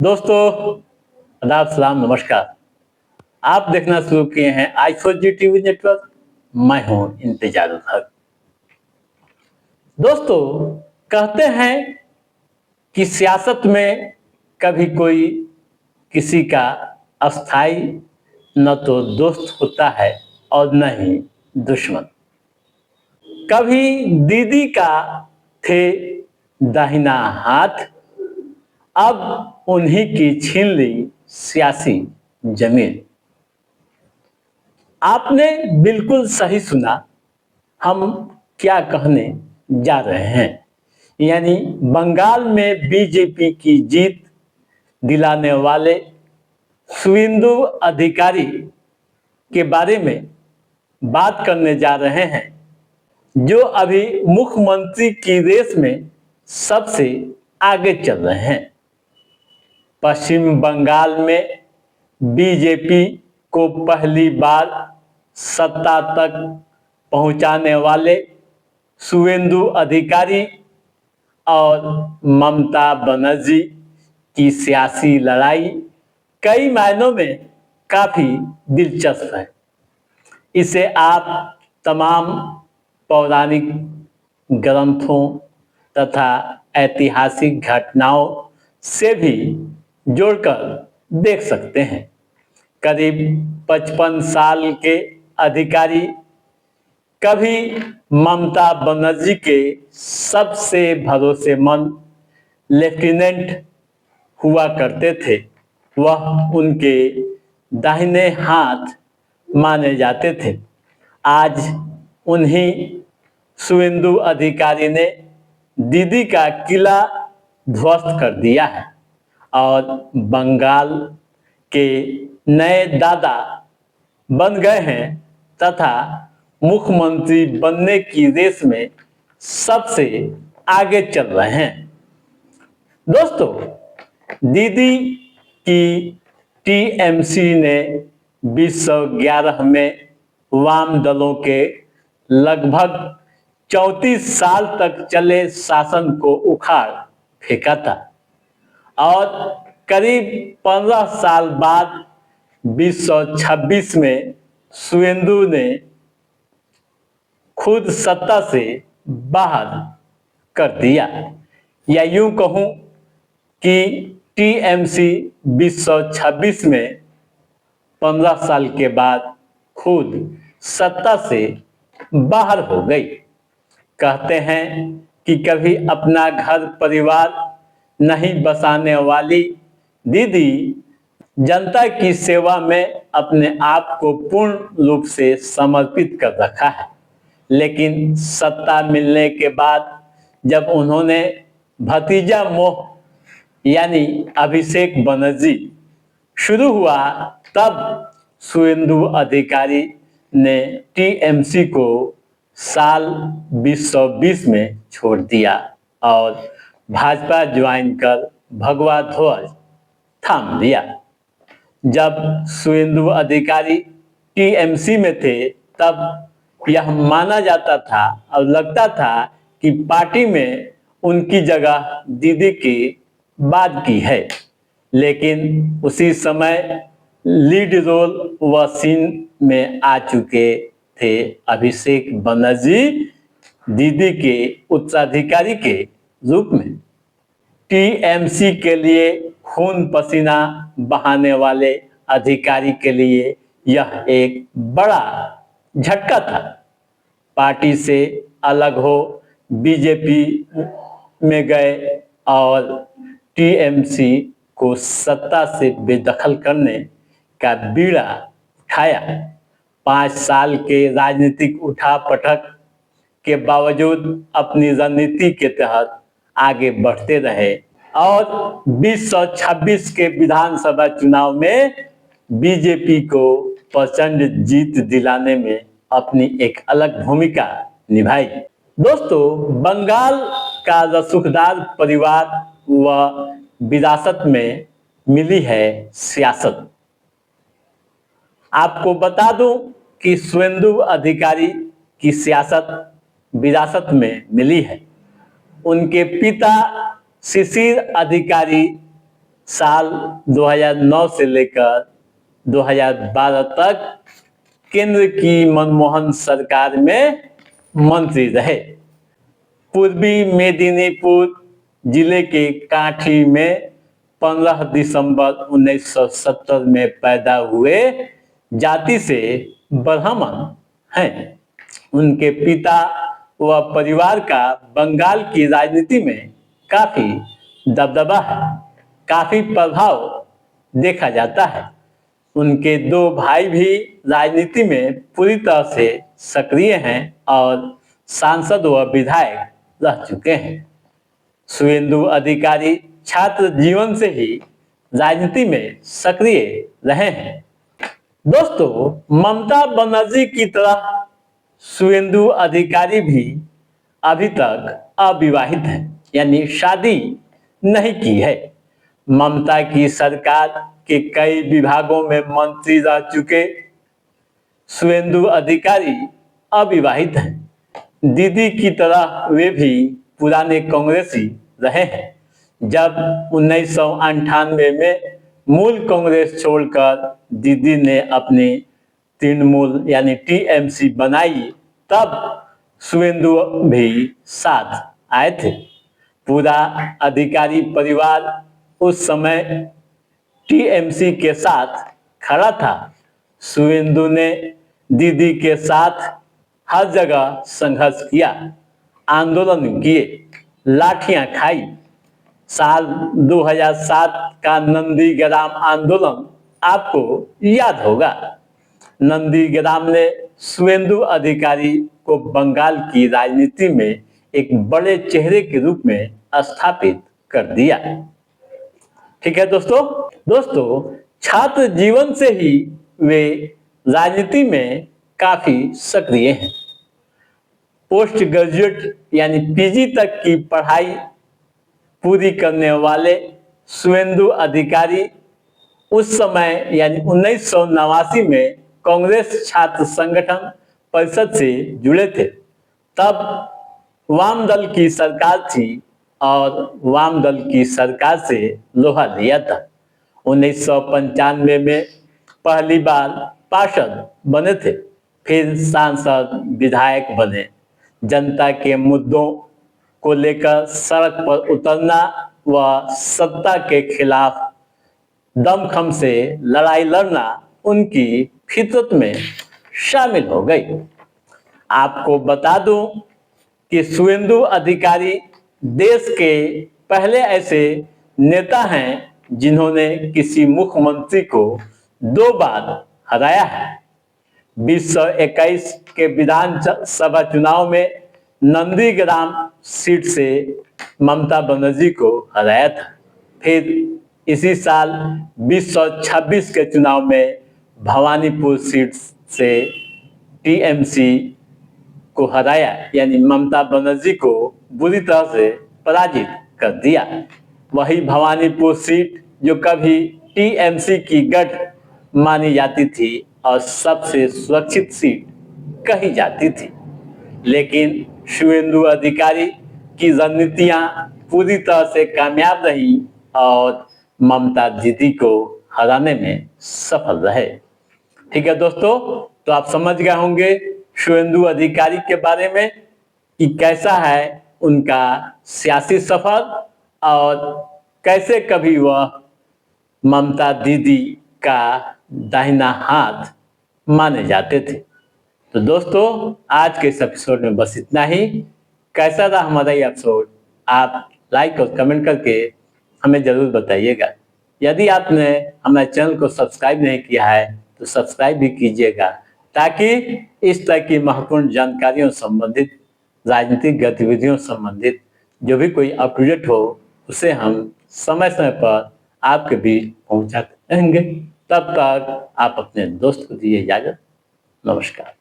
दोस्तों, आदाब, सलाम, नमस्कार। आप देखना शुरू किए हैं आई4जी टीवी नेटवर्क। मैं हूं इंतजार हक। दोस्तों, कहते हैं कि सियासत में कभी कोई किसी का अस्थाई न तो दोस्त होता है और न ही दुश्मन। कभी दीदी का थे दाहिना हाथ, अब उन्हीं की छीन ली सियासी जमीन। आपने बिल्कुल सही सुना। हम क्या कहने जा रहे हैं, यानी बंगाल में बीजेपी की जीत दिलाने वाले शुवेंदु अधिकारी के बारे में बात करने जा रहे हैं, जो अभी मुख्यमंत्री की रेस में सबसे आगे चल रहे हैं। पश्चिम बंगाल में बीजेपी को पहली बार सत्ता तक पहुंचाने वाले शुवेंदु अधिकारी और ममता बनर्जी की सियासी लड़ाई कई मायनों में काफी दिलचस्प है। इसे आप तमाम पौराणिक ग्रंथों तथा ऐतिहासिक घटनाओं से भी जोड़कर देख सकते हैं। करीब 55 साल के अधिकारी कभी ममता बनर्जी के सबसे भरोसेमंद लेफ्टिनेंट हुआ करते थे। वह उनके दाहिने हाथ माने जाते थे। आज उन्हीं शुवेंदु अधिकारी ने दीदी का किला ध्वस्त कर दिया है और बंगाल के नए दादा बन गए हैं तथा मुख्यमंत्री बनने की रेस में सबसे आगे चल रहे हैं। दोस्तों, दीदी की टीएमसी ने 2011 में वाम दलों के लगभग 34 साल तक चले शासन को उखाड़ फेंका था और करीब 15 साल बाद 2026 में शुवेंदु ने खुद सत्ता से बाहर कर दिया, या यूं कहूं कि टीएमसी 2026 में 15 साल के बाद खुद सत्ता से बाहर हो गई। कहते हैं कि कभी अपना घर परिवार नहीं बसाने वाली दीदी जनता की सेवा में अपने आप को पूर्ण रूप से समर्पित कर रखा है। लेकिन सत्ता मिलने के बाद जब उन्होंने भतीजा मोह यानी अभिषेक बनर्जी शुरू हुआ, तब शुवेंदु अधिकारी ने टीएमसी को साल 2020 में छोड़ दिया और भाजपा ज्वाइन कर भगवा ध्वज थाम लिया। जब शुवेंदु अधिकारी टीएमसी में थे, तब यह माना जाता था और लगता था कि पार्टी में उनकी जगह दीदी की बाद की है। लेकिन उसी समय लीड रोल व सीन में आ चुके थे अभिषेक बनर्जी दीदी के उत्तराधिकारी के रूप में। टीएमसी के लिए खून पसीना बहाने वाले अधिकारी के लिए यह एक बड़ा झटका था। पार्टी से अलग हो बीजेपी में गए और टीएमसी को सत्ता से बेदखल करने का बीड़ा उठाया। 5 साल के राजनीतिक उठापटक के बावजूद अपनी रणनीति के तहत आगे बढ़ते रहे और 2026 के विधानसभा चुनाव में बीजेपी को प्रचंड जीत दिलाने में अपनी एक अलग भूमिका निभाई। दोस्तों, बंगाल का रसूखदार परिवार व विरासत में मिली है सियासत। आपको बता दूं कि शुवेंदु अधिकारी की सियासत विरासत में मिली है। उनके पिता शिशिर अधिकारी साल 2009 से लेकर 2012 तक केंद्र की मनमोहन सरकार में मंत्री रहे। पूर्वी मेदिनीपुर जिले के काठी में 15 दिसंबर 1970 में पैदा हुए जाति से ब्राह्मण हैं। उनके पिता व परिवार का बंगाल की राजनीति में काफी दबदबा है, काफी प्रभाव देखा जाता है। उनके दो भाई भी राजनीति में पूरी तरह से सक्रिय हैं और सांसद व विधायक रह चुके हैं। शुभेंदु अधिकारी छात्र जीवन से ही राजनीति में सक्रिय रहे हैं। दोस्तों, ममता बनर्जी की तरह शुभेंदु अधिकारी भी अभी तक अविवाहित है, यानी शादी नहीं की है। ममता की सरकार के कई विभागों में मंत्री रह चुके शुभेंदु अधिकारी अविवाहित हैं। दीदी की तरह वे भी पुराने कांग्रेसी रहे हैं। जब 1998 में मूल कांग्रेस छोड़कर दीदी ने अपनी तृणमूल यानी टीएमसी बनाई, तब शुभेंदु भी साथ आए थे। पूरा अधिकारी परिवार उस समय टीएमसी के साथ खड़ा था। शुभेंदु ने दीदी के साथ हर जगह संघर्ष किया, आंदोलन किए, लाठियां खाई। साल 2007 का नंदीग्राम आंदोलन आपको याद होगा। नंदीग्राम ने शुभेंदु अधिकारी को बंगाल की राजनीति में एक बड़े चेहरे के रूप में स्थापित कर दिया। ठीक है दोस्तों, छात्र जीवन से ही वे राजनीति में काफी सक्रिय हैं। पोस्ट ग्रेजुएट यानी पीजी तक की पढ़ाई पूरी करने वाले शुभेंदु अधिकारी उस समय यानी 1989 में कांग्रेस छात्र संगठन परिषद से जुड़े थे। तब वाम दल की सरकार थी और वाम दल की सरकार से लोहा लिया था। 1995 में पहली बार पार्षद बने थे, फिर सांसद, विधायक बने। जनता के मुद्दों को लेकर सड़क पर उतरना व सत्ता के खिलाफ दमखम से लड़ाई लड़ना उनकी फितरत में शामिल हो गई। आपको बता दूं कि शुभेंदु अधिकारी देश के पहले ऐसे नेता हैं जिन्होंने किसी मुख्यमंत्री को 2 बार हराया है। 2021 के विधानसभा चुनाव में नंदीग्राम सीट से ममता बनर्जी को हराया था। फिर इसी साल 2026 के चुनाव में भवानीपुर सीट से टीएमसी को हराया, यानी ममता बनर्जी को बुरी तरह से पराजित कर दिया। वही भवानीपुर सीट जो कभी टीएमसी की गढ़ मानी जाती थी और सबसे सुरक्षित सीट कही जाती थी, लेकिन शुभेंदु अधिकारी की रणनीतियां पूरी तरह से कामयाब रही और ममता दीदी को हराने में सफल रहे। ठीक है दोस्तों, तो आप समझ गए होंगे शुभेंदु अधिकारी के बारे में कि कैसा है उनका सियासी सफर और कैसे कभी वह ममता दीदी का दाहिना हाथ माने जाते थे। तो दोस्तों, आज के इस एपिसोड में बस इतना ही। कैसा रहा हमारा ये एपिसोड, आप लाइक और कमेंट करके हमें जरूर बताइएगा। यदि आपने हमारे चैनल को सब्सक्राइब नहीं किया है तो सब्सक्राइब भी कीजिएगा, ताकि इस तरह की महत्वपूर्ण जानकारियों संबंधित, राजनीतिक गतिविधियों संबंधित जो भी कोई अपडेट हो उसे हम समय समय पर आपके बीच पहुंचाते रहेंगे। तब तक आप अपने दोस्त को दीजिए इजाजत। नमस्कार।